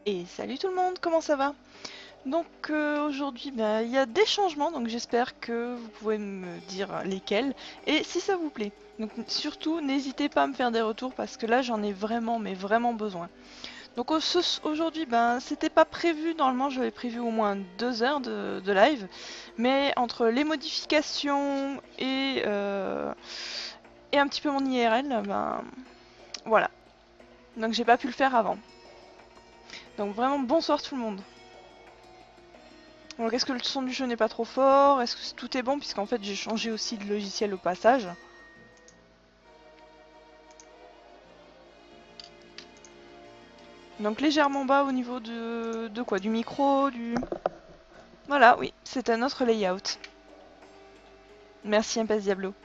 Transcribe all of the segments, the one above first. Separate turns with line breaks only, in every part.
Et salut tout le monde, comment ça va? Donc aujourd'hui, il y a des changements, donc j'espère que vous pouvez me dire lesquels et si ça vous plaît. Donc surtout, n'hésitez pas à me faire des retours parce que là j'en ai vraiment, mais vraiment besoin. Donc aujourd'hui, c'était pas prévu, normalement j'avais prévu au moins 2 heures de live, mais entre les modifications et un petit peu mon IRL, voilà. Donc j'ai pas pu le faire avant. Donc vraiment bonsoir tout le monde. Donc est-ce que le son du jeu n'est pas trop fort? Est-ce que tout est bon? Puisqu'en fait j'ai changé aussi de logiciel au passage. Donc légèrement bas au niveau de quoi? Du micro, du... Voilà, oui, c'est un autre layout. Merci Impasse Diablo.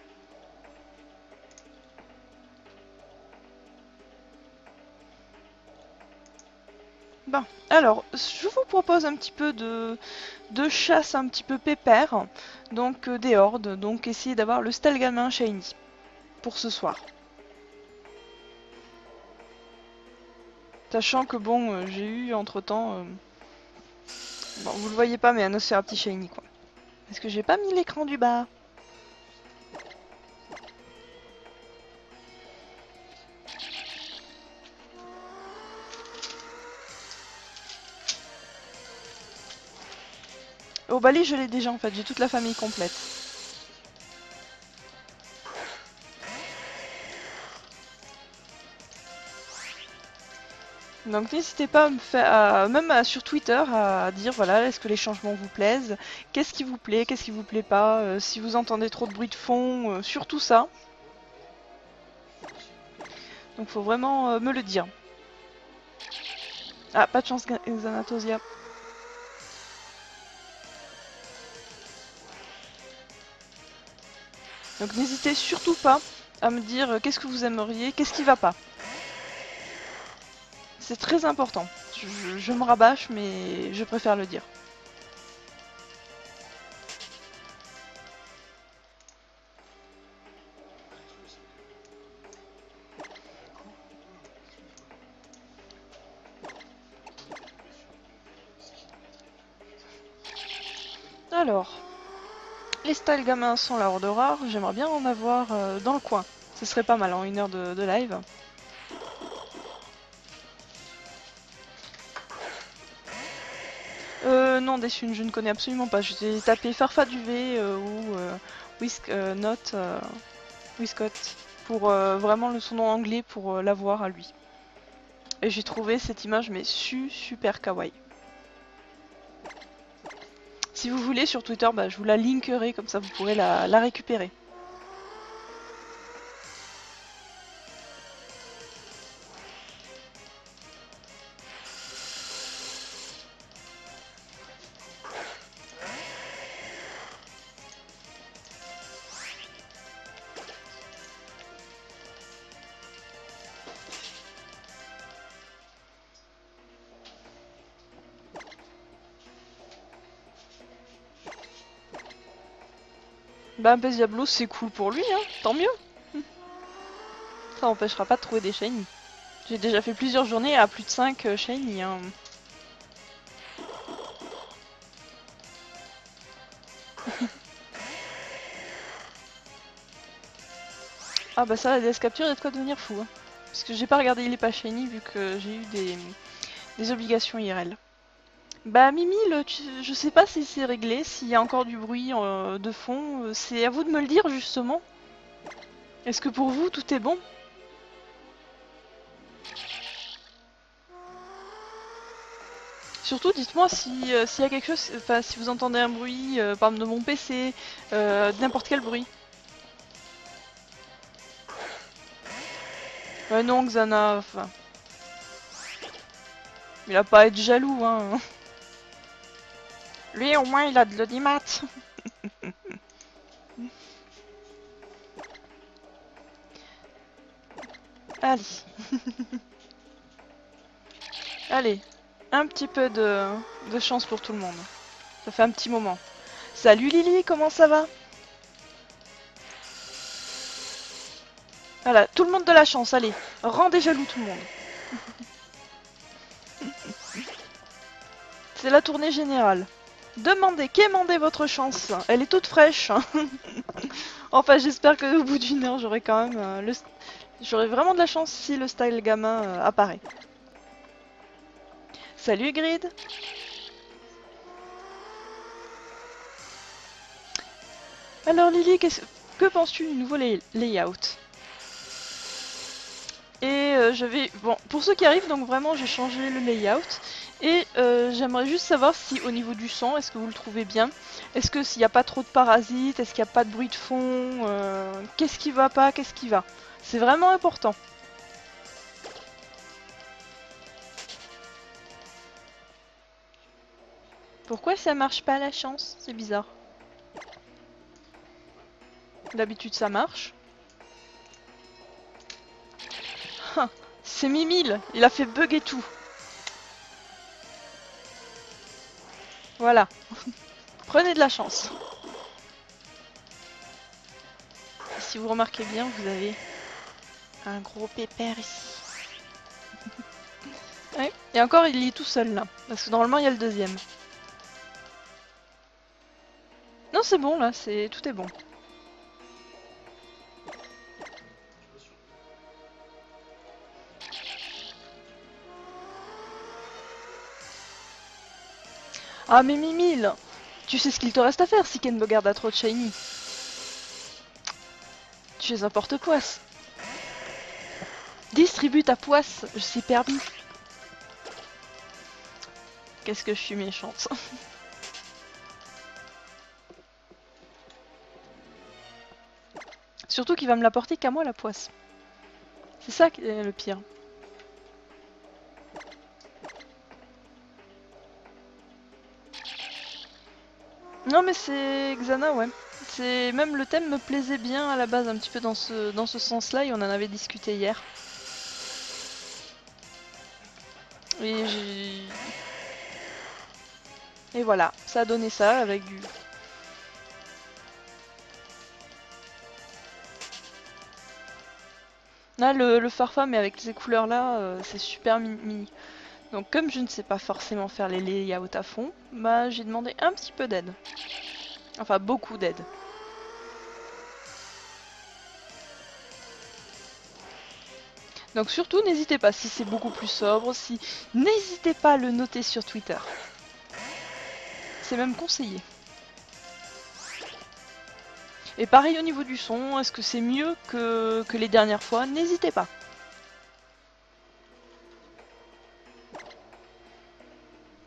Bon, alors, je vous propose un petit peu de chasse un petit peu pépère. Donc des hordes, donc essayer d'avoir le Stalgamin Shiny pour ce soir. Sachant que bon, j'ai eu entre-temps... bon, vous le voyez pas, mais un Nosferatu Shiny quoi. Est-ce que j'ai pas mis l'écran du bas? Au Bali, je l'ai déjà en fait, j'ai toute la famille complète. Donc n'hésitez pas à me faire, sur Twitter, à dire voilà, est-ce que les changements vous plaisent, qu'est-ce qui vous plaît, qu'est-ce qui vous plaît pas, si vous entendez trop de bruit de fond, surtout ça. Donc faut vraiment me le dire. Ah, pas de chance, Xanatosia. Donc n'hésitez surtout pas à me dire qu'est-ce que vous aimeriez, qu'est-ce qui va pas. C'est très important. Je me rabâche, mais je préfère le dire. Alors, les styles gamins sont la horde rare, j'aimerais bien en avoir dans le coin. Ce serait pas mal en 1 heure de live. Non, Desun, je ne connais absolument pas. J'ai tapé Farfa Duvet ou Note Whiskot pour vraiment son nom anglais pour l'avoir à lui. Et j'ai trouvé cette image mais super kawaii. Si vous voulez sur Twitter, je vous la linkerai comme ça vous pourrez la récupérer. Bah Ampes Diablo c'est cool pour lui, hein, tant mieux. Ça n'empêchera pas de trouver des shiny. J'ai déjà fait plusieurs journées à plus de 5 shiny. Hein. Ah bah ça, la DS Capture, il y a de quoi devenir fou. Hein. Parce que j'ai pas regardé il est pas shiny vu que j'ai eu des obligations IRL. Bah Mimi, je sais pas si c'est réglé, s'il y a encore du bruit de fond, c'est à vous de me le dire justement. Est-ce que pour vous tout est bon? Surtout dites-moi si s'il y a quelque chose, enfin si vous entendez un bruit, par exemple de mon PC, n'importe quel bruit. Non Xana, enfin, il a pas à être jaloux hein. Lui au moins il a de l'audimat. Allez. Allez, un petit peu de chance pour tout le monde. Ça fait un petit moment. Salut Lily, comment ça va? Voilà, tout le monde de la chance, allez. Rendez jaloux tout le monde. C'est la tournée générale. Demandez, quémandez votre chance. Elle est toute fraîche. Enfin, j'espère qu'au bout d'une heure, j'aurai quand même j'aurai vraiment de la chance si le style gamin apparaît. Salut Grid. Alors Lily, que penses-tu du nouveau layout? Et bon, pour ceux qui arrivent, donc vraiment j'ai changé le layout. Et j'aimerais juste savoir si au niveau du son, est-ce que vous le trouvez bien? Est-ce que s'il n'y a pas trop de parasites? Est-ce qu'il n'y a pas de bruit de fond? Qu'est-ce qui va pas? Qu'est-ce qui va? C'est vraiment important. Pourquoi ça marche pas la chance? C'est bizarre. D'habitude ça marche. Ah, c'est Mimile, il a fait bugger tout. Voilà. Prenez de la chance. Et si vous remarquez bien, vous avez un gros pépère ici. Ouais. Et encore, il est tout seul là. Parce que normalement, il y a le deuxième. Non, c'est bon là, tout est bon. Ah, mais Mimile, tu sais ce qu'il te reste à faire si Ken Bogard a trop de shiny. Tu es un porte-poisse. Distribue ta poisse, je suis permis. Qu'est-ce que je suis méchante. Surtout qu'il va me l'apporter qu'à moi la poisse. C'est ça qui est le pire. Non mais c'est Xana, ouais. Même le thème me plaisait bien à la base, un petit peu dans ce sens-là, et on en avait discuté hier. Et Et voilà, ça a donné ça avec du... Là, le Farfam, mais avec ces couleurs-là, c'est super mini. Donc comme je ne sais pas forcément faire les layouts à fond, bah j'ai demandé un petit peu d'aide. Enfin, beaucoup d'aide. Donc surtout, n'hésitez pas, si c'est beaucoup plus sobre, n'hésitez pas à le noter sur Twitter. C'est même conseillé. Et pareil au niveau du son, est-ce que c'est mieux que les dernières fois? N'hésitez pas.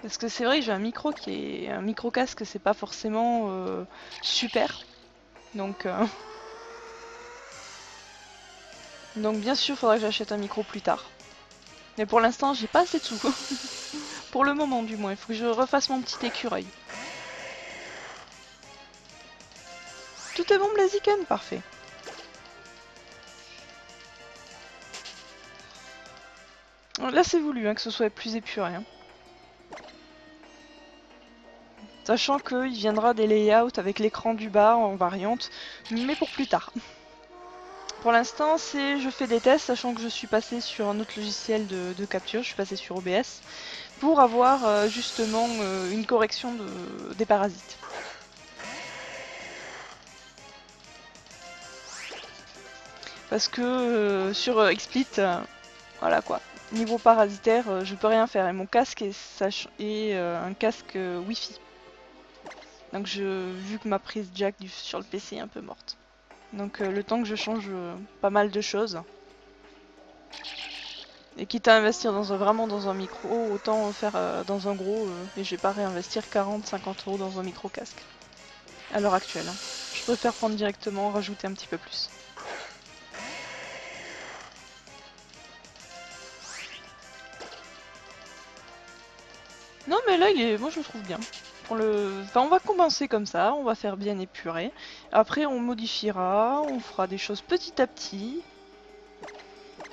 Parce que c'est vrai que j'ai un micro qui est un micro casque, c'est pas forcément super. Donc, donc bien sûr, il faudra que j'achète un micro plus tard. Mais pour l'instant, j'ai pas assez de sous. Pour le moment, du moins. Il faut que je refasse mon petit écureuil. Tout est bon, Blaziken? Parfait. Là, c'est voulu hein, que ce soit plus épuré. Hein. Sachant qu'il viendra des layouts avec l'écran du bas en variante, mais pour plus tard. Pour l'instant, je fais des tests, sachant que je suis passé sur un autre logiciel de capture, je suis passé sur OBS, pour avoir justement une correction des parasites. Parce que sur XSplit, voilà quoi, niveau parasitaire, je peux rien faire. Et mon casque est un casque Wi-Fi. Donc vu que ma prise jack sur le PC est un peu morte. Donc le temps que je change pas mal de choses. Et quitte à investir vraiment dans un micro, autant faire dans un gros. Et je vais pas réinvestir 40-50 € dans un micro casque. À l'heure actuelle. Hein. Je préfère prendre directement, rajouter un petit peu plus. Non mais là moi je le trouve bien. Enfin, on va commencer comme ça, on va faire bien épuré. Après on modifiera, on fera des choses petit à petit.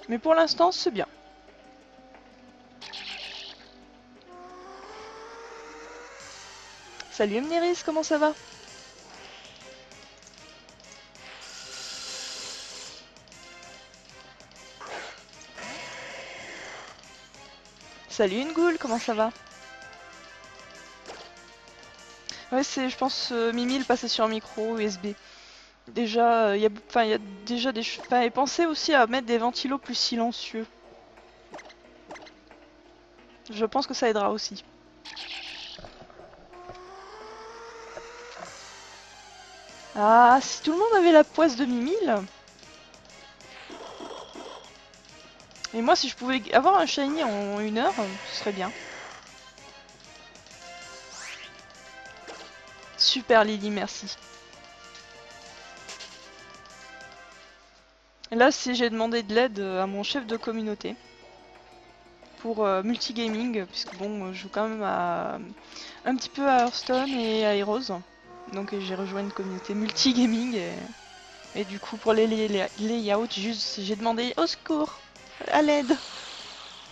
Mais pour l'instant c'est bien. Salut Mneris, comment ça va? Salut Ngoul, comment ça va? Ouais, c'est, je pense, Mimi le passer sur un micro USB. Déjà, il y a, enfin, il y a déjà des, enfin, et pensez aussi à mettre des ventilos plus silencieux. Je pense que ça aidera aussi. Ah, si tout le monde avait la poisse de Mimile. Et moi, si je pouvais avoir un shiny en 1 heure, ce serait bien. Super Lily, merci. Et là, si j'ai demandé de l'aide à mon chef de communauté pour multigaming, puisque bon, je joue quand même un petit peu à Hearthstone et à Heroes. Donc j'ai rejoint une communauté multigaming et du coup pour les layouts, juste j'ai demandé au secours, à l'aide,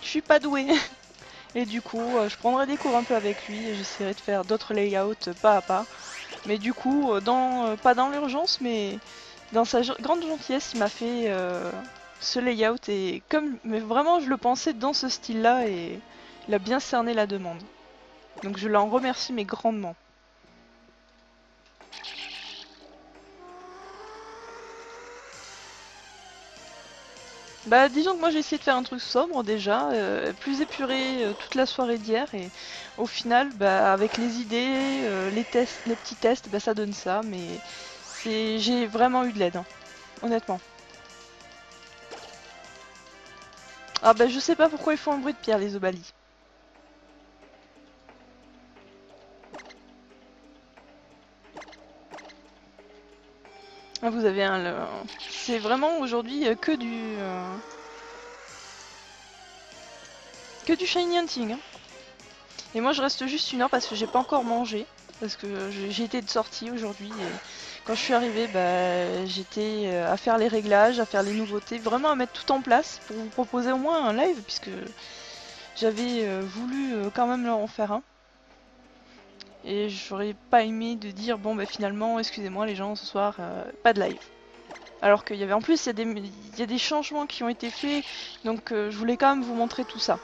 je suis pas douée. Et du coup, je prendrai des cours un peu avec lui et j'essaierai de faire d'autres layouts pas à pas. Mais du coup, pas dans l'urgence, mais dans sa grande gentillesse, il m'a fait ce layout et comme, mais vraiment, je le pensais dans ce style-là et il a bien cerné la demande. Donc je l'en remercie mais grandement. Bah disons que moi j'ai essayé de faire un truc sobre déjà, plus épuré toute la soirée d'hier et au final bah avec les idées, les tests, les petits tests, bah ça donne ça mais j'ai vraiment eu de l'aide, hein, honnêtement. Ah bah je sais pas pourquoi ils font un bruit de pierre les Obalis. Ah vous avez un... C'est vraiment aujourd'hui que du shiny hunting, hein. Et moi je reste juste 1 heure parce que j'ai pas encore mangé. Parce que j'ai été de sortie aujourd'hui et quand je suis arrivée, bah, j'étais à faire les réglages, à faire les nouveautés, vraiment à mettre tout en place pour vous proposer au moins un live puisque j'avais voulu quand même leur en faire un. Et j'aurais pas aimé de dire bon bah finalement excusez-moi les gens ce soir pas de live. Alors qu'il y avait en plus il y a des changements qui ont été faits donc je voulais quand même vous montrer tout ça.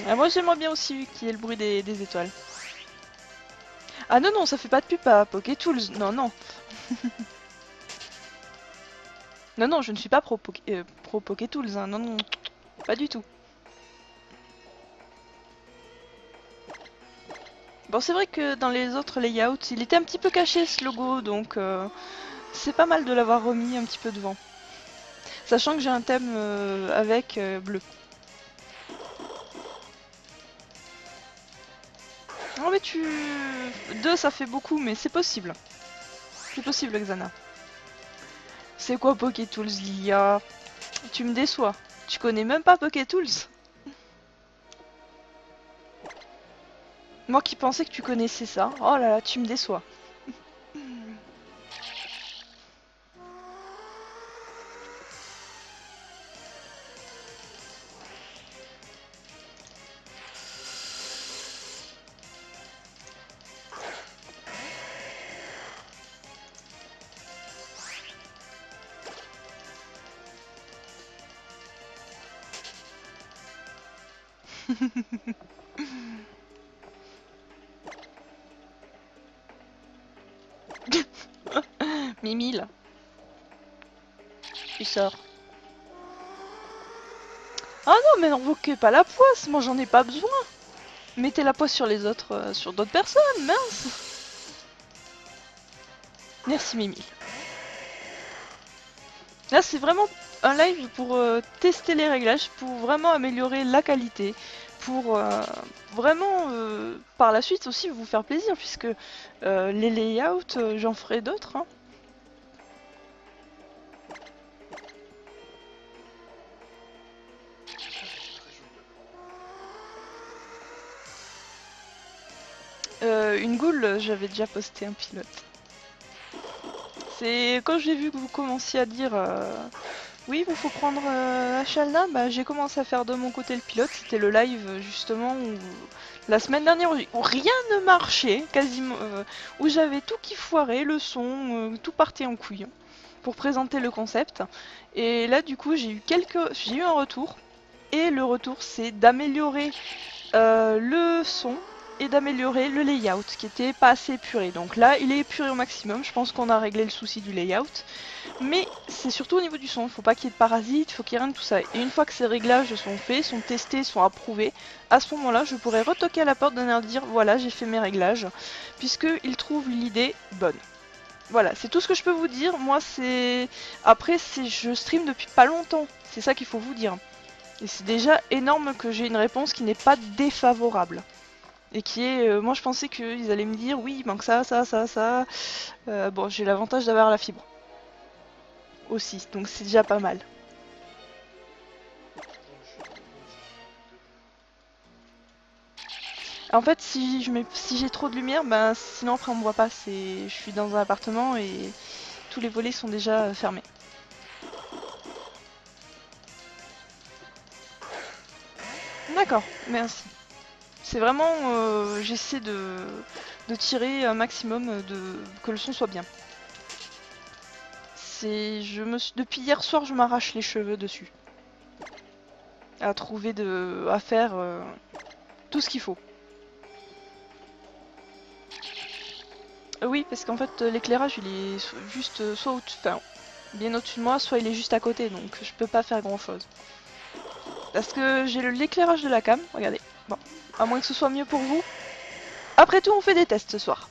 Ah, moi j'aimerais bien aussi qu'il y ait le bruit des étoiles. Ah non non ça fait pas de pub à PokéTools, non non. Non non je ne suis pas pro PokéTools, hein. Non non, pas du tout. Bon c'est vrai que dans les autres layouts il était un petit peu caché ce logo donc c'est pas mal de l'avoir remis un petit peu devant. Sachant que j'ai un thème avec bleu. Oh mais tu... 2 ça fait beaucoup mais c'est possible. C'est possible Xana. C'est quoi PokéTools Lilia? Tu me déçois. Tu connais même pas PokéTools? Moi qui pensais que tu connaissais ça. Oh là là, tu me déçois. Mimile, tu sors. Ah non, mais n'invoquez pas la poisse, moi j'en ai pas besoin. Mettez la poisse sur les autres, sur d'autres personnes, mince. Merci Mimile. Là c'est vraiment un live pour tester les réglages, pour vraiment améliorer la qualité, pour vraiment par la suite aussi vous faire plaisir, puisque les layouts, j'en ferai d'autres, hein. Une goule, j'avais déjà posté un pilote. C'est quand j'ai vu que vous commenciez à dire oui, il faut prendre Achalna, bah j'ai commencé à faire de mon côté le pilote. C'était le live justement où la semaine dernière où rien ne marchait, quasiment, où j'avais tout qui foirait, le son, tout partait en couille. pour présenter le concept. Et là du coup j'ai eu un retour. Et le retour c'est d'améliorer le son et d'améliorer le layout qui était pas assez épuré. Donc là il est épuré au maximum, je pense qu'on a réglé le souci du layout. Mais c'est surtout au niveau du son, il faut pas qu'il y ait de parasites, il faut qu'il y ait rien de tout ça. Et une fois que ces réglages sont faits, sont testés, sont approuvés, à ce moment-là je pourrais retoquer à la porte d'un air de dire voilà j'ai fait mes réglages, puisqu'il trouve l'idée bonne. Voilà, c'est tout ce que je peux vous dire. Moi c'est... Après je stream depuis pas longtemps, c'est ça qu'il faut vous dire. Et c'est déjà énorme que j'ai une réponse qui n'est pas défavorable. Et qui est... moi je pensais qu'ils allaient me dire oui il manque ça, ça, ça, ça. Bon j'ai l'avantage d'avoir la fibre. Aussi, donc c'est déjà pas mal. En fait si j'ai trop de lumière, ben sinon après on me voit pas. Je suis dans un appartement et tous les volets sont déjà fermés. D'accord, merci. C'est vraiment... j'essaie de tirer un maximum que le son soit bien. Depuis hier soir, je m'arrache les cheveux dessus. À trouver à faire tout ce qu'il faut. Oui, parce qu'en fait, l'éclairage, il est juste soit enfin, bien au-dessus de moi, soit il est juste à côté, donc je peux pas faire grand-chose. Parce que j'ai l'éclairage de la cam, regardez. Bon, à moins que ce soit mieux pour vous. Après tout, on fait des tests ce soir.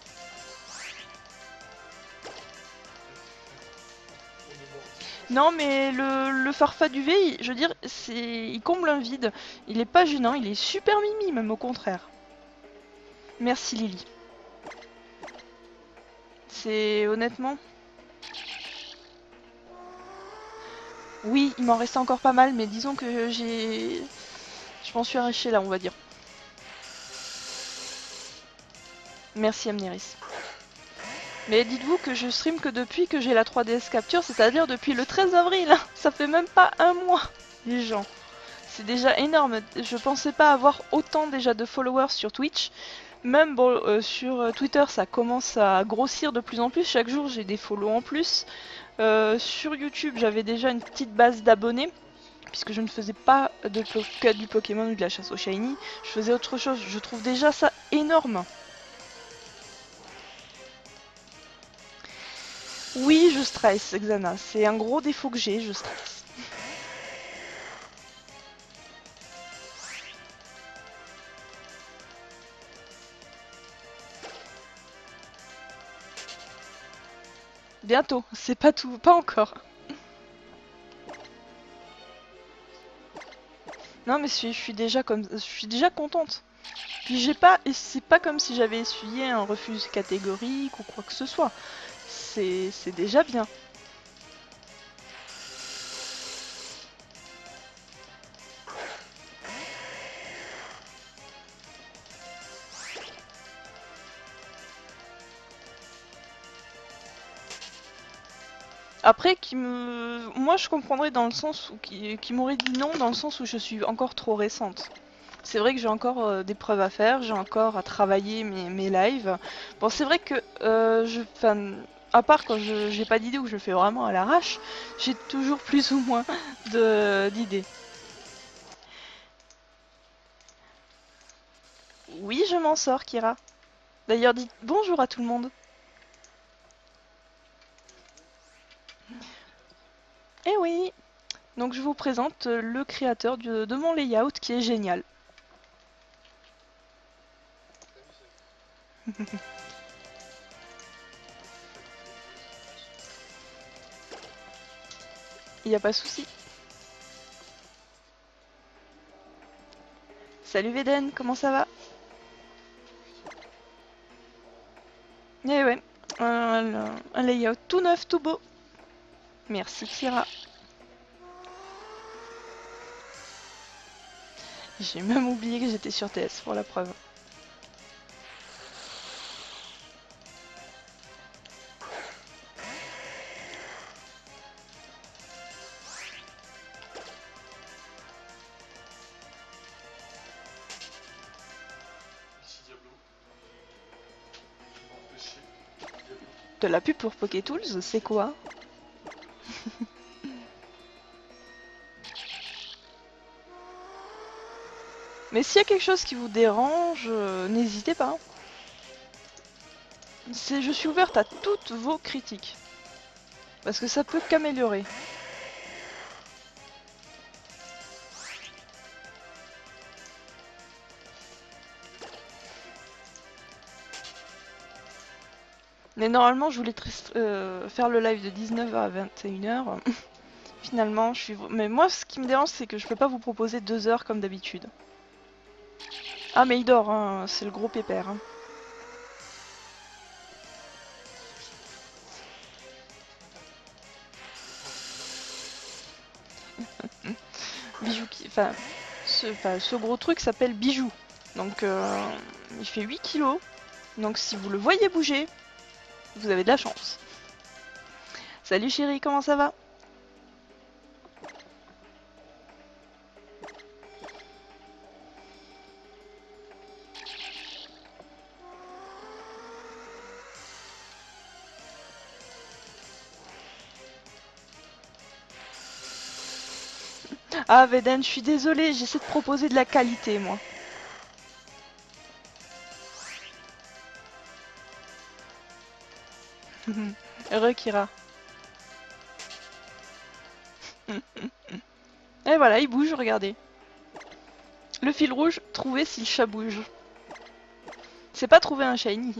Non, mais le Farfa UV, je veux dire, il comble un vide. Il est pas gênant, il est super mimi, même au contraire. Merci Lily. C'est honnêtement... Oui, il m'en restait encore pas mal, mais disons que je m'en suis arraché là, on va dire. Merci Amneris. Mais dites-vous que je stream que depuis que j'ai la 3DS Capture, c'est-à-dire depuis le 13 avril. Ça fait même pas un mois, les gens. C'est déjà énorme. Je pensais pas avoir autant déjà de followers sur Twitch. Même bon, sur Twitter, ça commence à grossir de plus en plus. Chaque jour, j'ai des follow en plus. Sur YouTube, j'avais déjà une petite base d'abonnés. Puisque je ne faisais pas que du Pokémon ou de la chasse au Shiny. Je faisais autre chose. Je trouve déjà ça énorme. Oui, je stresse, Xana. C'est un gros défaut que j'ai, je stresse. Bientôt, c'est pas tout, pas encore. Non mais je suis déjà contente. Puis j'ai pas, et c'est pas comme si j'avais essuyé un refus catégorique ou quoi que ce soit. C'est déjà bien. Après, moi je comprendrais dans le sens où qui m'aurait dit non dans le sens où je suis encore trop récente. C'est vrai que j'ai encore des preuves à faire, j'ai encore à travailler mes lives. Bon, c'est vrai que à part quand j'ai pas d'idée ou je le fais vraiment à l'arrache, j'ai toujours plus ou moins d'idées. Oui, je m'en sors, Kira. D'ailleurs, dites bonjour à tout le monde. Eh oui. Donc je vous présente le créateur de mon layout qui est génial. Il n'y a pas de souci. Salut Veden, comment ça va? Eh ouais, un layout tout neuf, tout beau. Merci Kira. J'ai même oublié que j'étais sur TS pour la preuve. De la pub pour PokéTools, c'est quoi? Mais s'il y a quelque chose qui vous dérange, n'hésitez pas. Je suis ouverte à toutes vos critiques. Parce que ça peut qu'améliorer. Mais normalement, je voulais faire le live de 19h à 21h. Finalement, je suis... Mais moi, ce qui me dérange, c'est que je peux pas vous proposer 2 heures comme d'habitude. Ah, mais il dort, hein. C'est le gros pépère. Hein. Bijou qui... ce gros truc s'appelle Bijou. Donc, il fait 8 kilos. Donc, si vous le voyez bouger, vous avez de la chance. Salut chérie, comment ça va? Ah, Veden, je suis désolée, j'essaie de proposer de la qualité, moi. Heureux Kira. Et voilà, il bouge, regardez. Le fil rouge, trouver si le chat bouge. C'est pas trouver un shiny.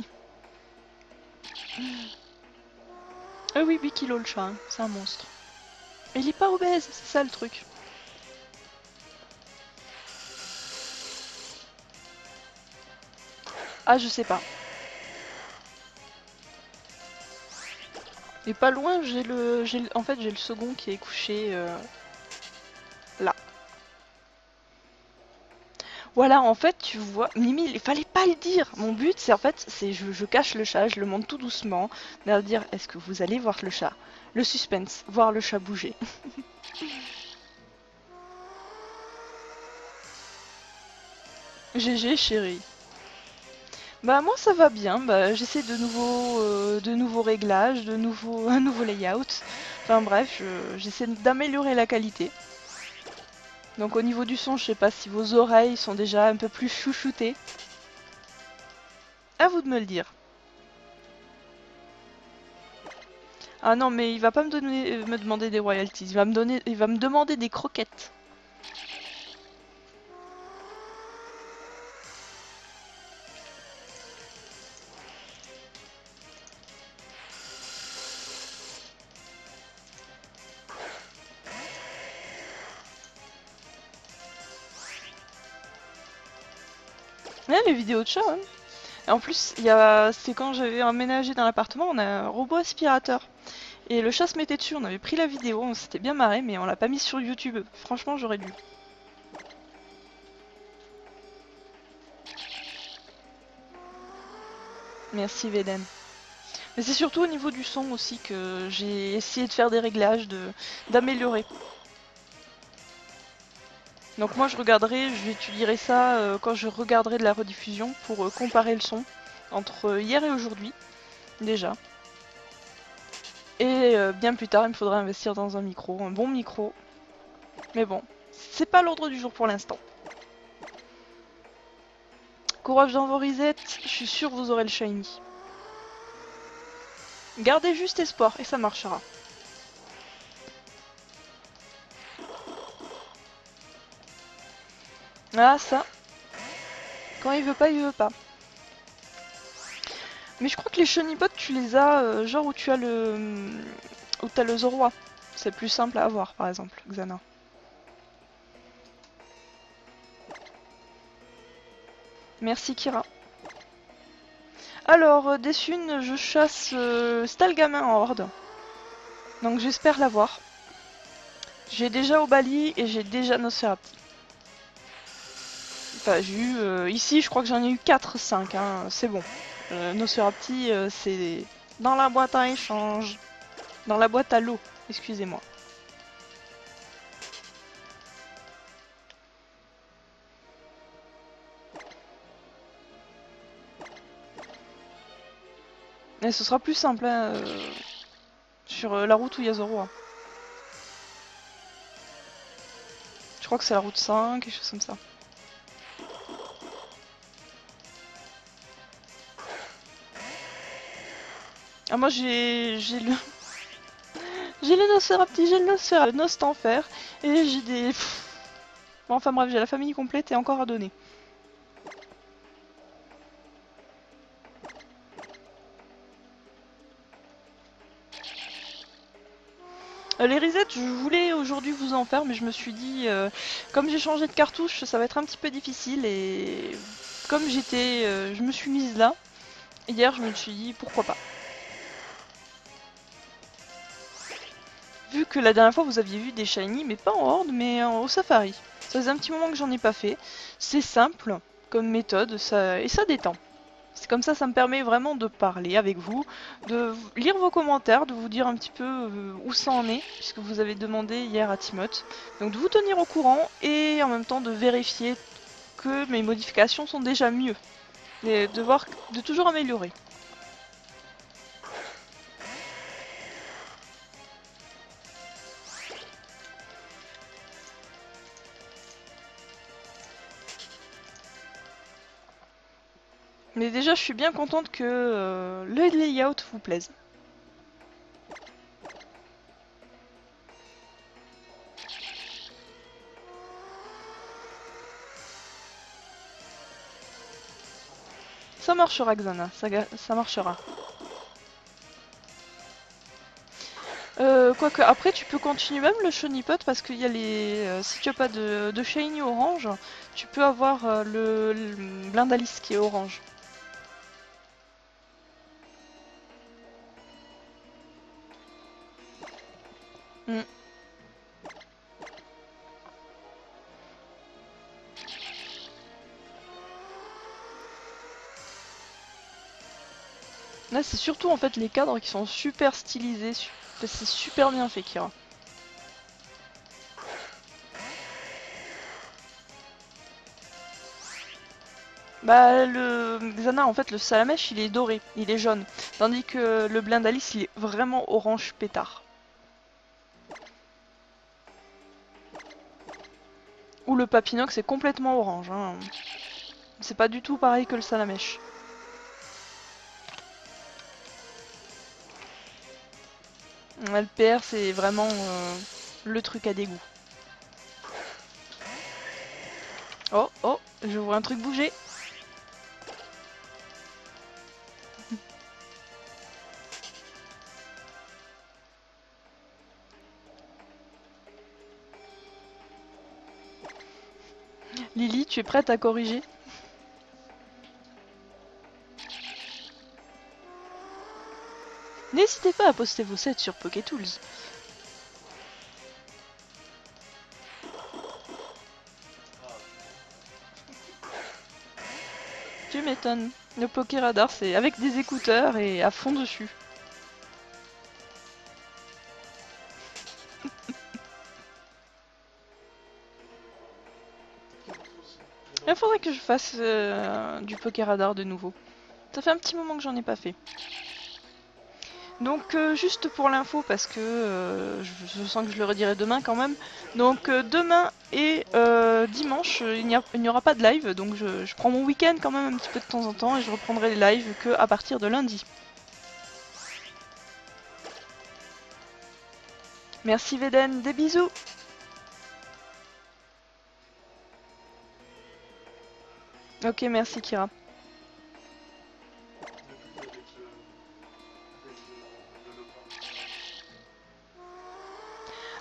Ah oui, 8 kilos le chat, hein. C'est un monstre. Mais il est pas obèse, c'est ça le truc. Ah, je sais pas. Et pas loin, en fait, j'ai le second qui est couché là. Voilà, en fait, tu vois, Mimi, il fallait pas le dire. Mon but, c'est en fait, c'est je cache le chat, je le monte tout doucement, de dire, est-ce que vous allez voir le chat? Le suspense, voir le chat bouger. GG, chérie. Bah moi ça va bien, bah, j'essaie de nouveaux réglages, un nouveau layout. Enfin bref, j'essaie d'améliorer la qualité. Donc au niveau du son, je sais pas si vos oreilles sont déjà un peu plus chouchoutées. À vous de me le dire. Ah non mais il va pas me demander des royalties, il va me demander des croquettes. Ouais, les vidéos de chat, hein. Et en plus, c'est quand j'avais emménagé dans l'appartement, on a un robot aspirateur. Et le chat se mettait dessus, on avait pris la vidéo, on s'était bien marré, mais on l'a pas mis sur YouTube. Franchement, j'aurais dû. Merci Veden. Mais c'est surtout au niveau du son aussi que j'ai essayé de faire des réglages, d'améliorer. Donc moi j'étudierai ça quand je regarderai de la rediffusion pour comparer le son entre hier et aujourd'hui, déjà. Et bien plus tard, il me faudra investir dans un micro, un bon micro. Mais bon, c'est pas l'ordre du jour pour l'instant. Courage dans vos resets, je suis sûre que vous aurez le shiny. Gardez juste espoir et ça marchera. Ah ça, quand il veut pas, il veut pas. Mais je crois que les shiny-bots, tu les as genre où tu as où t'as le Zoroa. C'est plus simple à avoir, par exemple, Xana. Merci Kira. Alors, des thunes, je chasse Stalgamin en horde. Donc j'espère l'avoir. J'ai déjà Obali et j'ai déjà Nosferapti. Enfin, j'ai eu... ici, je crois que j'en ai eu 4-5, hein. C'est bon. Nosferapti, c'est dans la boîte à échange. Dans la boîte à l'eau, excusez-moi. Et ce sera plus simple, hein, sur la route où il y a Zoroa. crois que c'est la route 5, quelque chose comme ça. Ah moi j'ai le... J'ai le Nosferapti, j'ai le Nostanfer, et j'ai des... Bon, enfin bref, j'ai la famille complète et encore à donner. Les resets, je voulais aujourd'hui vous en faire, mais je me suis dit, comme j'ai changé de cartouche, ça va être un petit peu difficile, et comme je me suis mise là, hier je me suis dit, pourquoi pas. Vu que la dernière fois vous aviez vu des shiny, mais pas en horde, mais au safari. Ça faisait un petit moment que j'en ai pas fait. C'est simple comme méthode, et ça détend. C'est comme ça me permet vraiment de parler avec vous, de lire vos commentaires, de vous dire un petit peu où ça en est, puisque vous avez demandé hier à Timoth. Donc de vous tenir au courant et en même temps de vérifier que mes modifications sont déjà mieux. Et de voir, de toujours améliorer. Mais déjà je suis bien contente que le layout vous plaise. Ça marchera Xana, ça marchera. Quoique après tu peux continuer même le Shonipot parce qu'il y a les... si tu as pas de shiny orange, tu peux avoir le Blindalis qui est orange. Mm. Là c'est surtout en fait les cadres qui sont super stylisés, c'est super bien fait Kira. Bah le Xana en fait le Salamèche il est doré, il est jaune, tandis que le Blindalis il est vraiment orange pétard. Ou le Papinox c'est complètement orange, hein. C'est pas du tout pareil que le Salamèche. LPR c'est vraiment le truc à dégoût. Oh oh, je vois un truc bouger. Lily, tu es prête à corriger? N'hésitez pas à poster vos sets sur PokéTools. Tu m'étonnes. Le Pokéradar c'est avec des écouteurs et à fond dessus. Il faudrait que je fasse du Pokéradar de nouveau. Ça fait un petit moment que j'en ai pas fait. Donc juste pour l'info, parce que je sens que je le redirai demain quand même. Donc demain et dimanche, il n'y aura pas de live, donc je prends mon week-end quand même un petit peu de temps en temps et je reprendrai les lives que à partir de lundi. Merci Veden, des bisous. Ok, merci Kira.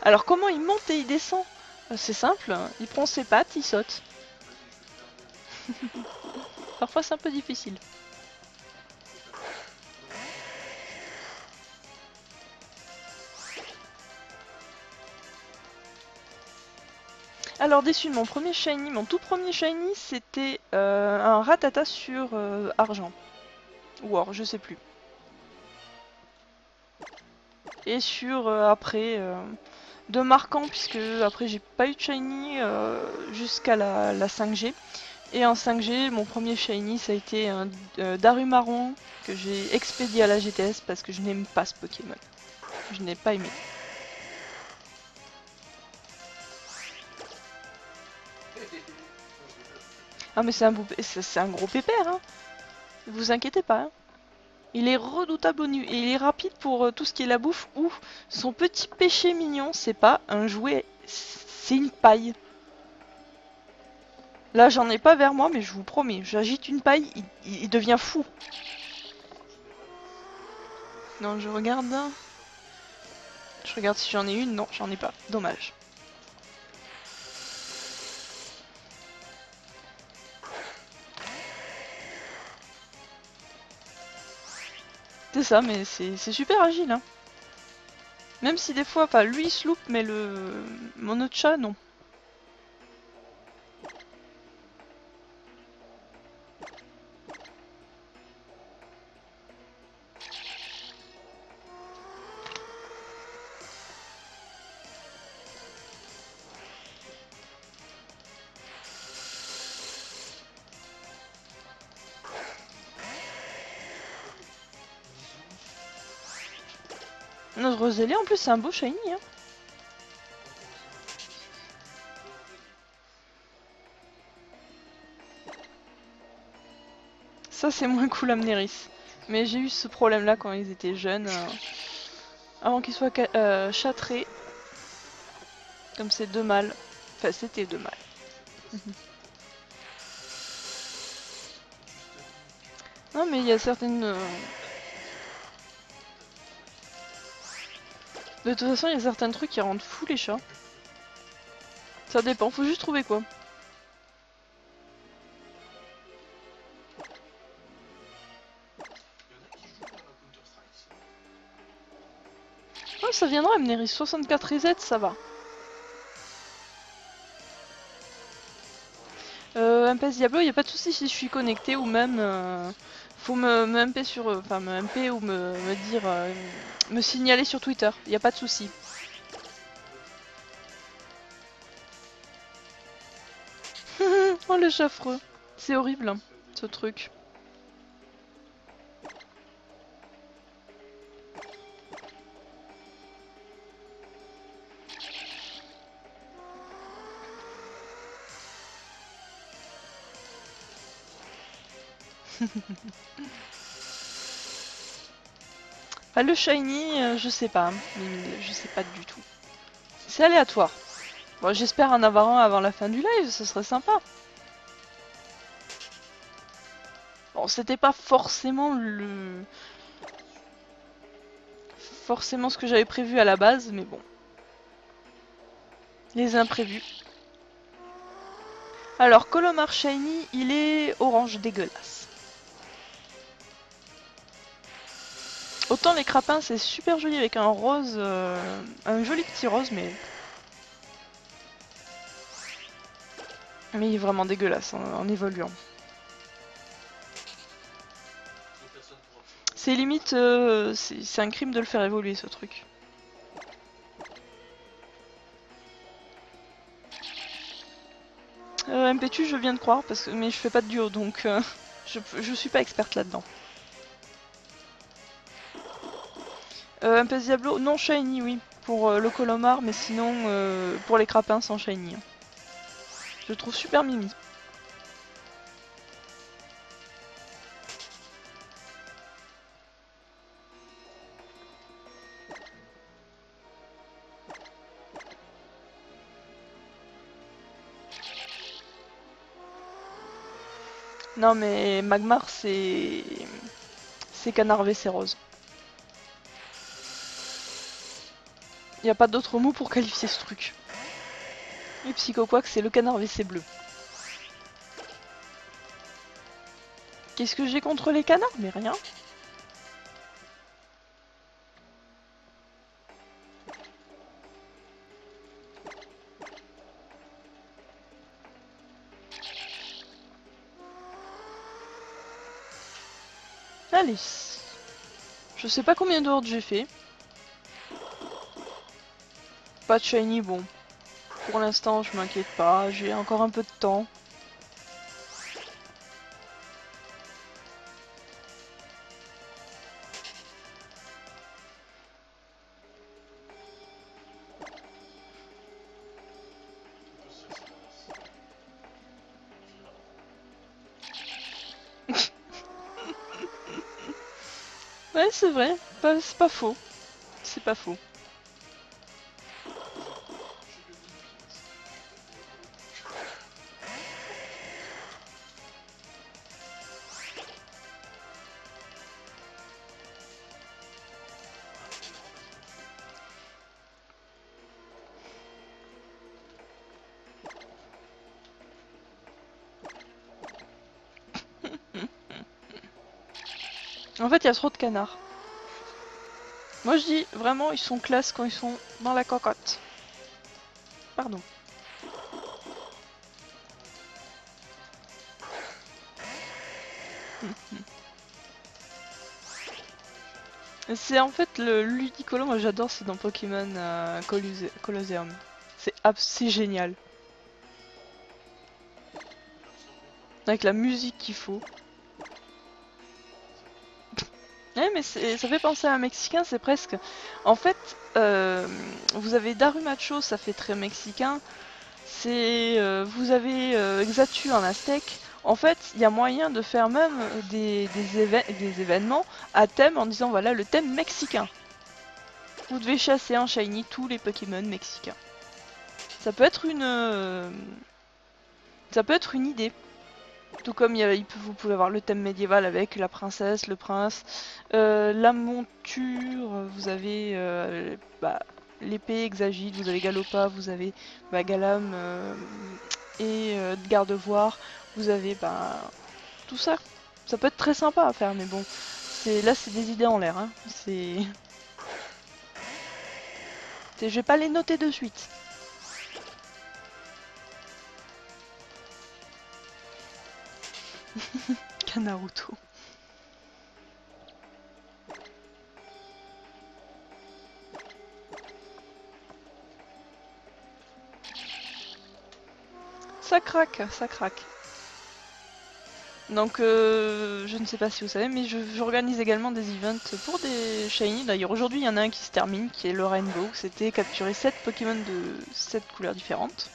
Alors comment il monte et il descend? C'est simple, hein. Il prend ses pattes, il saute. Parfois c'est un peu difficile. Alors déçu de mon premier shiny, mon tout premier shiny c'était un Rattata sur argent. Ou or, je sais plus. Et sur après, de marquant puisque après j'ai pas eu de shiny jusqu'à la 5G. Et en 5G, mon premier shiny ça a été un Darumaron que j'ai expédié à la GTS parce que je n'aime pas ce Pokémon. Je n'ai pas aimé. Ah mais c'est un gros pépère, hein. Vous inquiétez pas, hein. Il est redoutable au nu et il est rapide pour tout ce qui est la bouffe ou son petit péché mignon, c'est pas un jouet, c'est une paille. Là j'en ai pas vers moi mais je vous promets, j'agite une paille, il devient fou. Non je regarde. Je regarde si j'en ai une, non j'en ai pas, dommage. C'est ça mais c'est super agile hein. Même si des fois, enfin lui il se loupe mais mon autre chat non. Notre Rosélie en plus c'est un beau shiny hein. Ça c'est moins cool Amneris. Mais j'ai eu ce problème là quand ils étaient jeunes. Avant qu'ils soient châtrés. Comme c'est deux mâles. Enfin c'était deux mâles. Non mais il y a certaines... De toute façon il y a certains trucs qui rendent fous les chats. Ça dépend, faut juste trouver quoi. Oh ça viendra Amneris, 64 reset ça va. MPS Diablo, y a pas de souci si je suis connecté ou même faut me MP sur, enfin me MP ou me dire, me signaler sur Twitter. Y a pas de souci. Oh le chat affreux, c'est horrible hein, ce truc. Ah, le shiny, je sais pas, je sais pas du tout. C'est aléatoire. Bon, j'espère en avoir un avant la fin du live, ce serait sympa. Bon, c'était pas forcément ce que j'avais prévu à la base, mais bon. Les imprévus. Alors, Colomar Shiny, il est orange dégueulasse. Autant les crapins, c'est super joli avec un rose, un joli petit rose, mais il est vraiment dégueulasse en évoluant. C'est limite, c'est un crime de le faire évoluer ce truc. MPTU, je viens de croire, mais je fais pas de duo, donc je suis pas experte là-dedans. MPS Diablo, non shiny, oui, pour le Colomar, mais sinon, pour les crapins, sans shiny. Je trouve super mimi. Non mais Magmar, c'est canard WC rose. Y a pas d'autre mot pour qualifier ce truc. Et Psychoquack, c'est le canard WC bleu. Qu'est-ce que j'ai contre les canards? Mais rien. Allez. Je sais pas combien de hordes j'ai fait. Pas de shiny, bon. Pour l'instant, je m'inquiète pas. J'ai encore un peu de temps. Ouais, c'est vrai, c'est pas faux. C'est pas faux. En fait, il y a trop de canards. Moi, je dis vraiment, ils sont classe quand ils sont dans la cocotte. Pardon. C'est en fait le Ludicolo, moi j'adore, c'est dans Pokémon Colosseum. C'est génial. Avec la musique qu'il faut. Ouais, mais ça fait penser à un Mexicain, c'est presque... En fait, vous avez Darumacho, ça fait très mexicain. Vous avez Xatu en aztèque. En fait, il y a moyen de faire même des événements à thème en disant voilà le thème mexicain. Vous devez chasser en shiny tous les Pokémon mexicains. Ça peut être ça peut être une idée. Tout comme vous pouvez avoir le thème médiéval avec la princesse, le prince, la monture, vous avez bah, l'épée Exagite, vous avez Galopa, vous avez Galam et Gardevoir, vous avez tout ça. Ça peut être très sympa à faire, mais bon, là c'est des idées en l'air. Hein. Je vais pas les noter de suite. Kanaruto. Ça craque, ça craque. Donc je ne sais pas si vous savez, mais j'organise également des events pour des shiny. D'ailleurs aujourd'hui il y en a un qui se termine, qui est le Rainbow. C'était capturer 7 Pokémon de 7 couleurs différentes.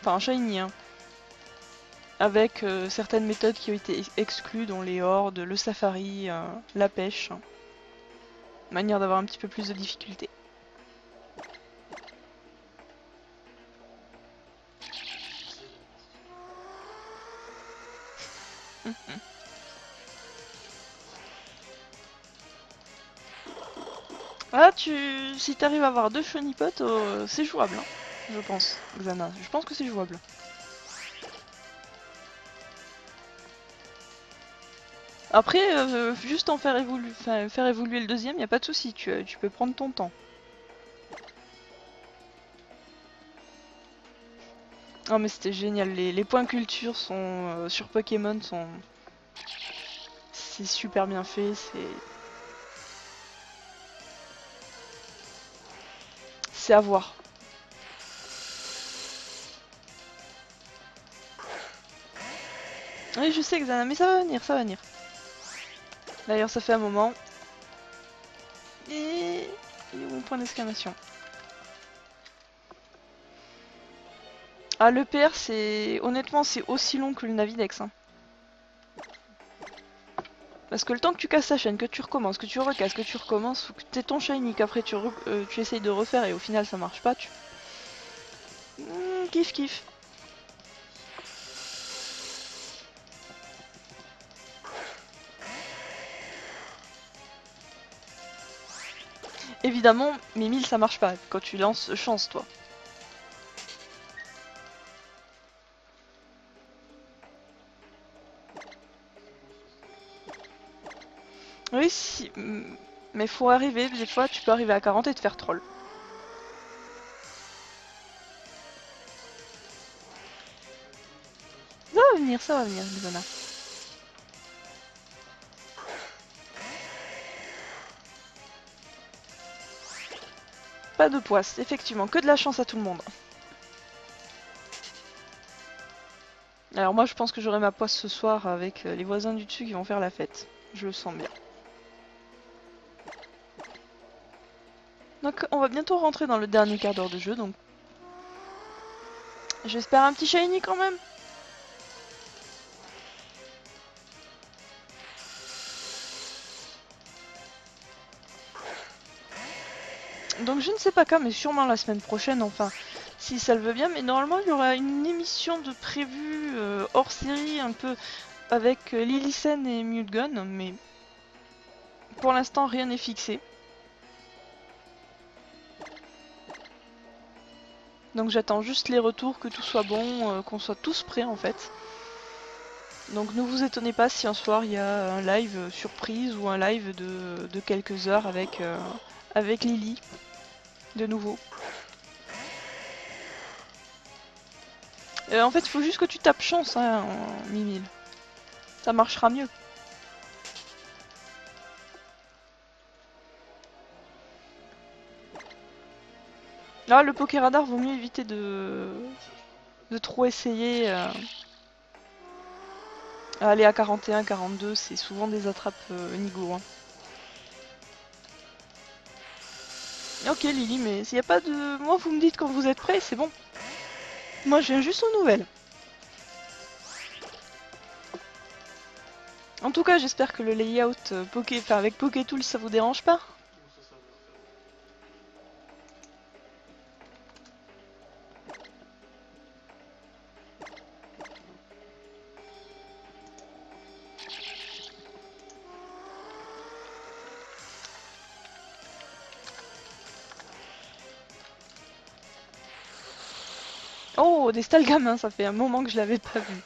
Enfin un shiny, hein. Avec certaines méthodes qui ont été exclues, dont les hordes, le safari, la pêche. Manière d'avoir un petit peu plus de difficulté. Ah, si t'arrives à avoir 2 Chonipotes, c'est jouable, hein, je pense, Xana. Je pense que c'est jouable. Après, juste en faire évoluer le deuxième, y a pas de souci, tu peux prendre ton temps. Oh mais c'était génial, les points culture sont sur Pokémon sont... C'est super bien fait, c'est à voir. Oui je sais Xana, mais ça va venir, ça va venir. D'ailleurs ça fait un moment. Et... Il est où mon point d'exclamation? Ah le PR c'est... Honnêtement c'est aussi long que le Navidex. Hein. Parce que le temps que tu casses ta chaîne, que tu recommences, que tu recasses, que tu recommences, faut que t'aies ton shiny, qu'après tu essayes de refaire et au final ça marche pas, kiff kiff. Évidemment, mes 1000 ça marche pas quand tu lances chance toi. Oui, si... mais faut arriver, des fois tu peux arriver à 40 et te faire troll. Ça va venir, Lisana. Pas de poisse, effectivement, que de la chance à tout le monde. Alors moi je pense que j'aurai ma poisse ce soir avec les voisins du dessus qui vont faire la fête. Je le sens bien. Donc on va bientôt rentrer dans le dernier quart d'heure de jeu, donc... J'espère un petit shiny quand même. Donc je ne sais pas quand, mais sûrement la semaine prochaine, enfin, si ça le veut bien. Mais normalement, il y aura une émission de prévue hors série, un peu avec Lilisen et Mutgun, mais pour l'instant, rien n'est fixé. Donc j'attends juste les retours, que tout soit bon, qu'on soit tous prêts en fait. Donc ne vous étonnez pas si un soir il y a un live surprise ou un live de quelques heures avec Lily, de nouveau. En fait, il faut juste que tu tapes chance, hein, en Mimile. Ça marchera mieux. Là, le Pokéradar, vaut mieux éviter de trop essayer. Aller à 41, 42, c'est souvent des attrapes Nigo. Hein. Ok Lily, mais s'il n'y a pas de... Moi, vous me dites quand vous êtes prêts, c'est bon. Moi, je viens juste aux nouvelles. En tout cas, j'espère que le layout avec Pokétool, ça vous dérange pas. Oh, des Stalgamins, ça fait un moment que je l'avais pas vu.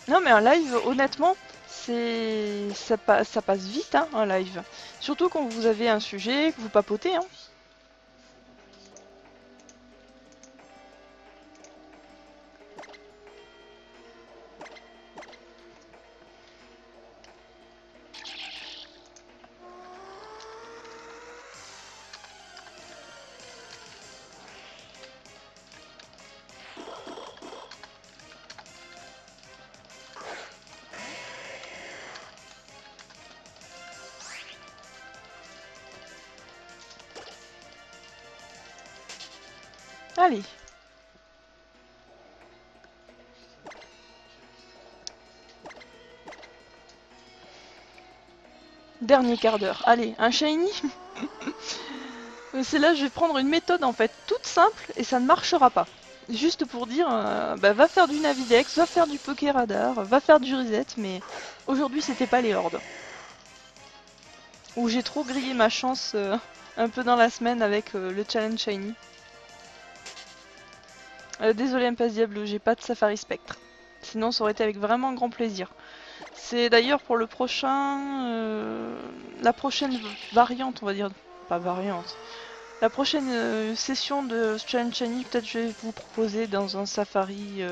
Non mais un live, honnêtement, ça passe vite, hein, un live. Surtout quand vous avez un sujet, que vous papotez, hein. Allez. Dernier quart d'heure. Allez, un shiny. C'est là, je vais prendre une méthode en fait toute simple et ça ne marchera pas. Juste pour dire, bah, va faire du Navidex, va faire du Pokéradar, va faire du reset, mais aujourd'hui c'était pas les hordes. Où j'ai trop grillé ma chance un peu dans la semaine avec le challenge shiny. Désolé Impasse Diablo, j'ai pas de Safari Spectre. Sinon ça aurait été avec vraiment grand plaisir. C'est d'ailleurs pour le prochain... la prochaine variante, on va dire. Pas variante. La prochaine session de Challenge Shiny, peut-être je vais vous proposer dans un safari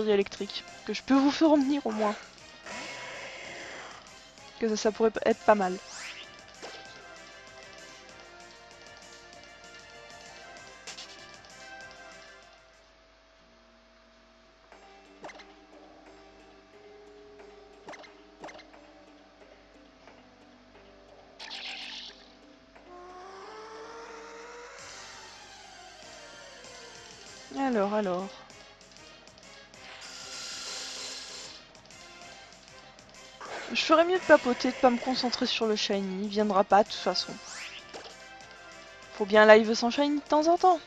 électrique. Que je peux vous faire venir au moins. Que ça pourrait être pas mal. Alors. Je ferais mieux de papoter, de pas me concentrer sur le shiny, il viendra pas de toute façon. Faut bien live sans shiny de temps en temps.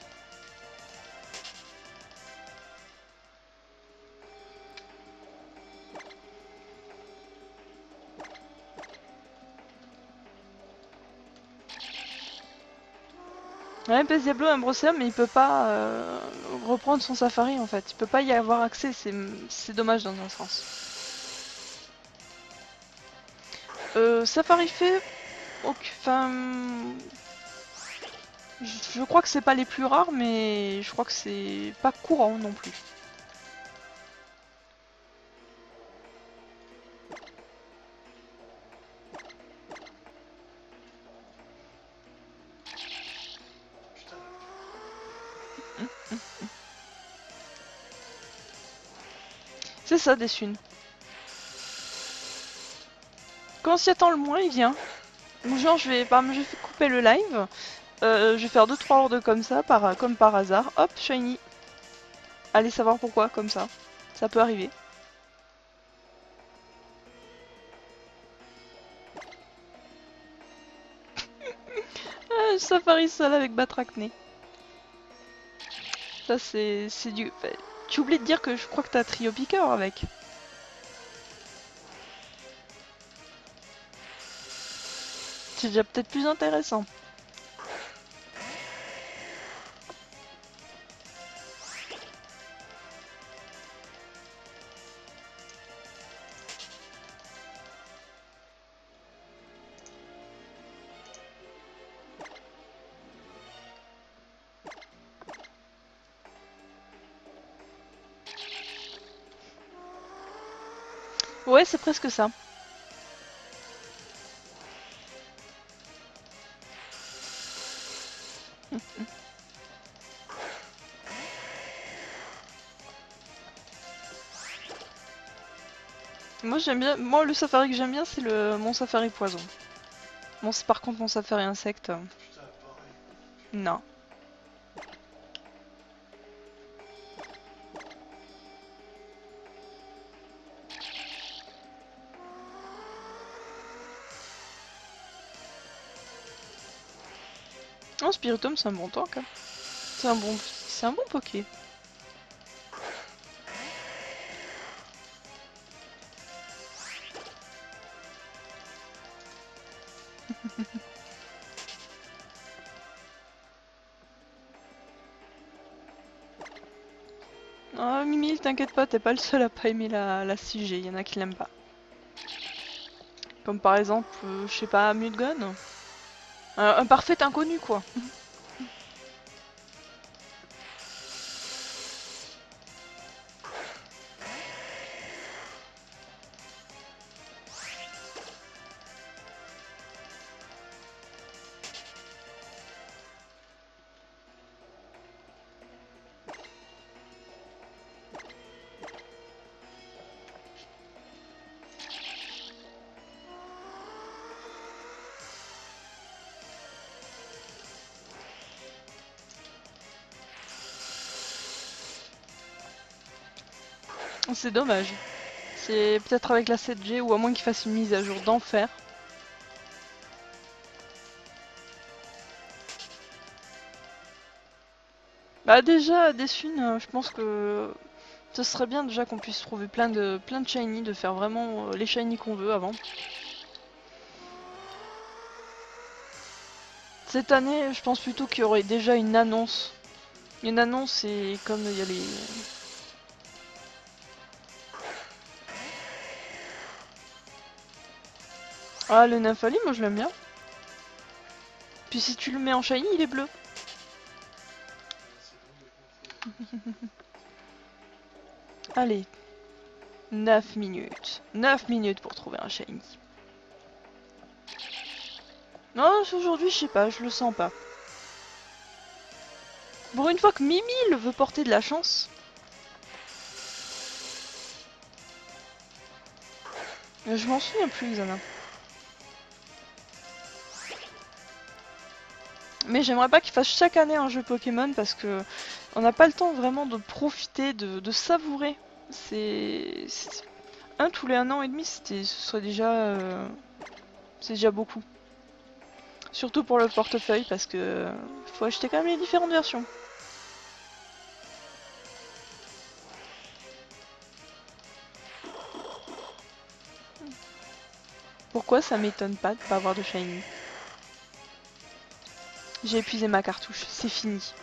Ouais, PS Diablo a un Brosséum, mais il peut pas reprendre son safari en fait. Il peut pas y avoir accès, c'est dommage dans un sens. Safari fait... Enfin... Je crois que c'est pas les plus rares, mais je crois que c'est pas courant non plus. C'est ça, des thunes. Quand on s'y attend le moins, il vient. Donc genre, je vais couper le live. Je vais faire 2-3 hordes comme ça, comme par hasard. Hop, shiny. Allez savoir pourquoi, comme ça. Ça peut arriver. Safari seul avec Batracné. Ça c'est du... Tu oublies de dire que je crois que t'as Trio Piqueur avec. C'est déjà peut-être plus intéressant. Ouais, c'est presque ça. Moi j'aime bien, moi le safari que j'aime bien c'est mon safari poison. Bon c'est par contre mon safari insecte. Non. Oh Spiritomb c'est un bon tank. Hein. C'est un bon poké. Oh Mimi, t'inquiète pas, t'es pas le seul à pas aimer la 6G, y en a qui l'aiment pas. Comme par exemple, je sais pas, Mudgun. Un parfait inconnu quoi. C'est dommage. C'est peut-être avec la 7G ou à moins qu'il fasse une mise à jour d'enfer. Bah déjà, Deathwing, je pense que ce serait bien déjà qu'on puisse trouver plein de shiny, de faire vraiment les shiny qu'on veut avant. Cette année, je pense plutôt qu'il y aurait déjà une annonce. Une annonce et comme il y a les... Ah, le Nymphali, moi je l'aime bien. Puis si tu le mets en shiny, il est bleu. Allez, 9 minutes. 9 minutes pour trouver un shiny. Non, aujourd'hui, je sais pas, je le sens pas. Pour une fois que Mimile veut porter de la chance. Je m'en souviens plus, Xana. Mais j'aimerais pas qu'il fasse chaque année un jeu Pokémon parce que on n'a pas le temps vraiment de profiter, de savourer. C'est un tous les 1 an et demi, ce serait déjà, c'est déjà beaucoup. Surtout pour le portefeuille parce que faut acheter quand même les différentes versions. Pourquoi ça m'étonne pas de pas avoir de shiny? J'ai épuisé ma cartouche, c'est fini.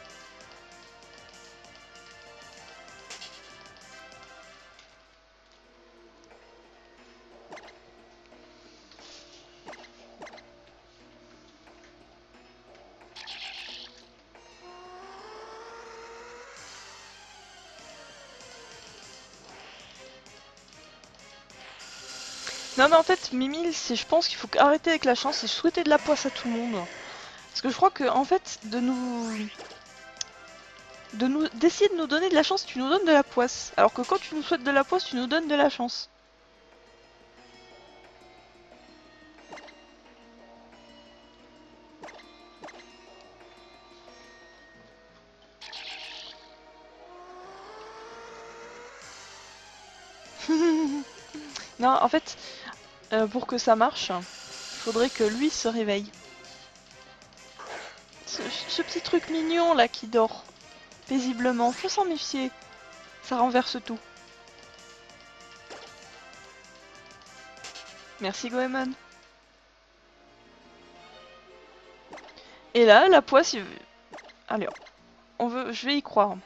Non mais en fait, Mimile, je pense qu'il faut arrêter avec la chance et souhaiter de la poisse à tout le monde. Parce que je crois que en fait, d'essayer de nous donner de la chance, tu nous donnes de la poisse. Alors que quand tu nous souhaites de la poisse, tu nous donnes de la chance. Non, en fait, pour que ça marche, il faudrait que lui se réveille. ce petit truc mignon là qui dort paisiblement. Faut s'en méfier. Ça renverse tout. Merci Goemon. Et là, la poisse... Allez, je vais y croire.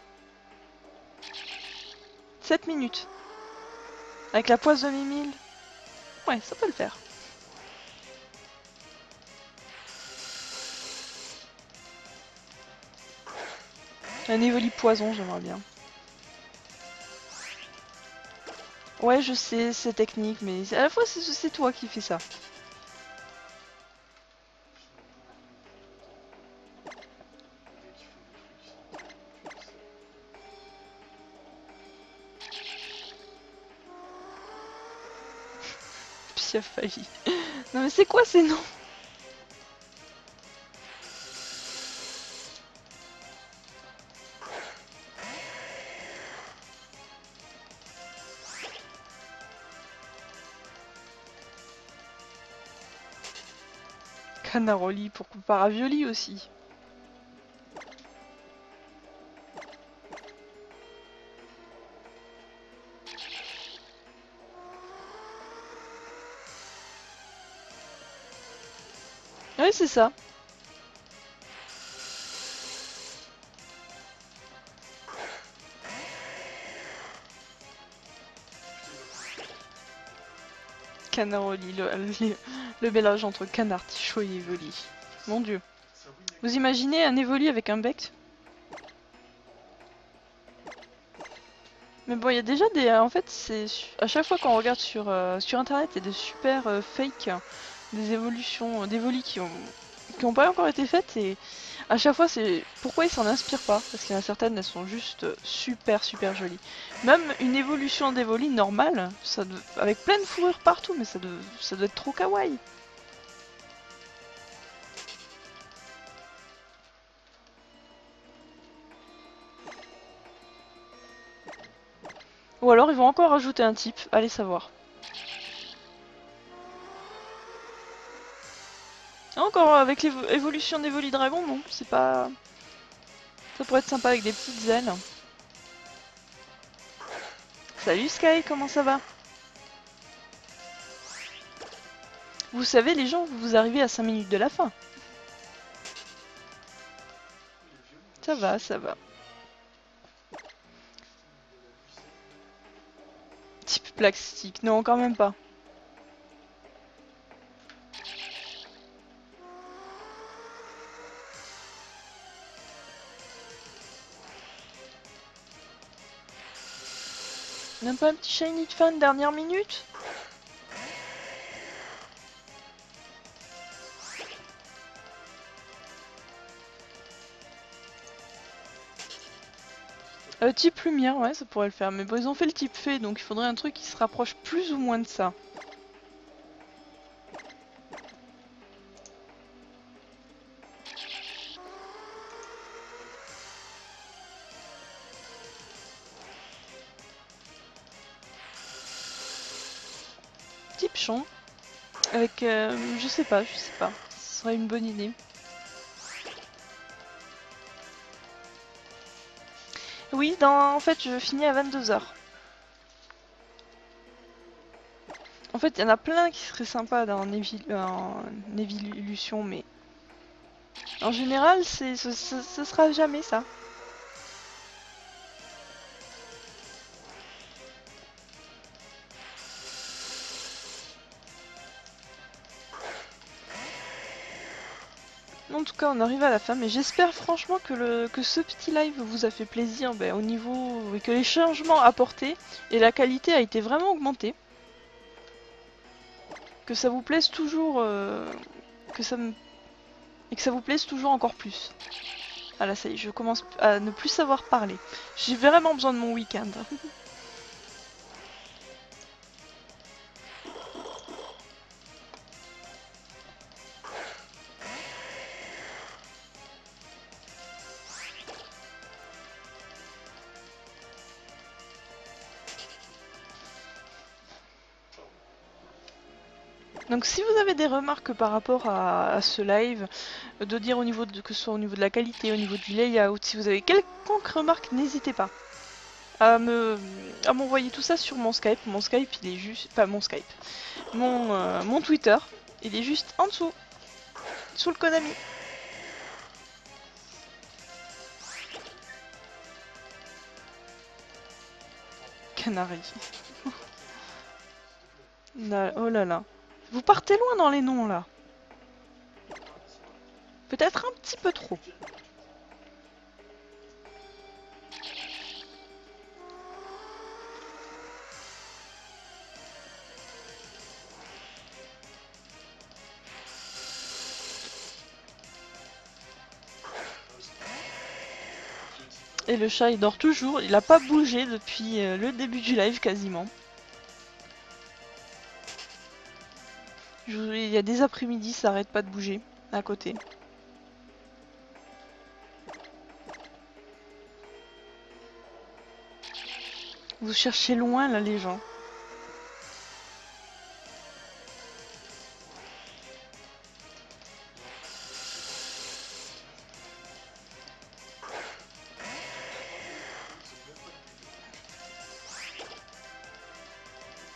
7 minutes. Avec la poisse de Mimile. Ouais, ça peut le faire. Un évoli poison, j'aimerais bien. Ouais, je sais, c'est technique, mais à la fois, c'est toi qui fais ça. Pis a failli. Non mais c'est quoi ces noms? Canaroli pour Paravioli aussi. Oui, c'est ça. Canaroli, le mélange entre canard, tichot et évoli. Mon dieu. Vous imaginez un évoli avec un bec? Mais bon, il y a déjà des... en fait, c'est à chaque fois qu'on regarde sur internet, il y a des super fakes, des évolutions, d'évolis qui ont pas encore été faites et à chaque fois c'est pourquoi ils s'en inspirent pas parce qu'il y en a certaines elles sont juste super jolies. Même une évolution d'Evoli normale, avec plein de fourrure partout, mais ça doit être trop kawaii. Ou alors ils vont encore rajouter un type, allez savoir. Encore avec l'évolution d'Evoli Dragon, non, c'est pas... Ça pourrait être sympa avec des petites ailes. Salut Sky, comment ça va? Vous savez les gens, vous arrivez à 5 minutes de la fin. Ça va, ça va. Type plastique, non quand même pas. Même pas un petit shiny de fin de dernière minute? Type lumière, ouais, ça pourrait le faire. Mais bon, ils ont fait le type fée, donc il faudrait un truc qui se rapproche plus ou moins de ça. Type champ. Avec, je sais pas. Ce serait une bonne idée. Oui, en fait, je finis à 22h. En fait, il y en a plein qui seraient sympas dans Evolution, mais... En général, ce sera jamais ça. En tout cas, on arrive à la fin, mais j'espère franchement que ce petit live vous a fait plaisir au niveau... et que les changements apportés et la qualité a été vraiment augmentée. Que ça vous plaise toujours... et que ça vous plaise toujours encore plus. Ah là, ça y est, je commence à ne plus savoir parler. J'ai vraiment besoin de mon week-end. Donc si vous avez des remarques par rapport à ce live, de dire au niveau de, que ce soit au niveau de la qualité, au niveau du layout, si vous avez quelconque remarque, n'hésitez pas à m'envoyer tout ça sur mon Skype. Mon Skype, il est juste... Pas mon Skype. Mon Twitter, il est juste en dessous. Sous le Konami. Canari. Oh là là. Vous partez loin dans les noms là. Peut-être un petit peu trop. Et le chat il dort toujours, il a pas bougé depuis le début du live quasiment. Il y a des après-midi, ça arrête pas de bouger à côté. Vous cherchez loin là les gens.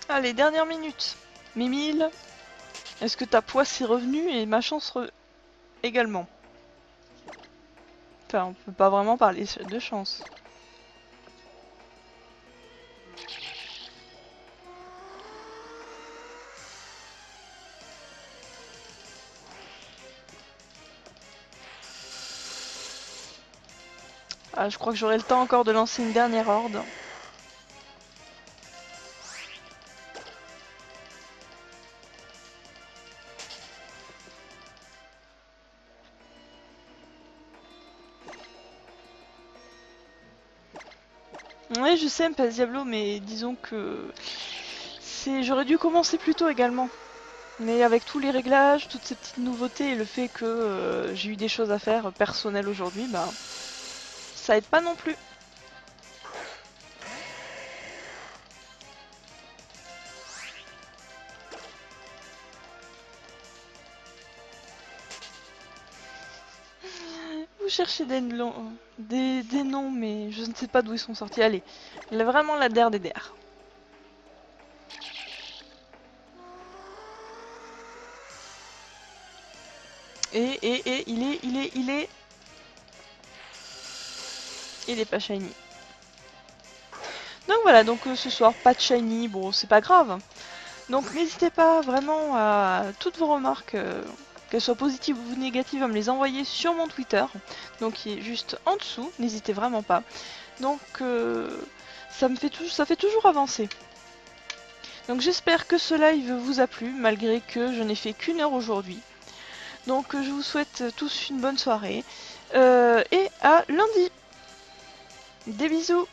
Allez, dernière minute. Mimile, est-ce que ta poisse est revenue et ma chance également? Enfin, on peut pas vraiment parler de chance. Ah, je crois que j'aurai le temps encore de lancer une dernière horde. Ouais, je sais, Mpass Diablo, mais disons que j'aurais dû commencer plus tôt également. Mais avec tous les réglages, toutes ces petites nouveautés et le fait que j'ai eu des choses à faire personnelles aujourd'hui, bah ça aide pas non plus. Vous cherchez des noms, mais je ne sais pas d'où ils sont sortis. Allez, vraiment la der des der. Et il est pas shiny. Donc voilà, donc ce soir pas de shiny, bon c'est pas grave. Donc n'hésitez pas vraiment à toutes vos remarques, qu'elles soient positives ou négatives, à me les envoyer sur mon Twitter, donc qui est juste en dessous, n'hésitez vraiment pas. Donc ça fait toujours avancer. Donc j'espère que ce live vous a plu, malgré que je n'ai fait qu'1 heure aujourd'hui. Donc je vous souhaite tous une bonne soirée, et à lundi. Des bisous.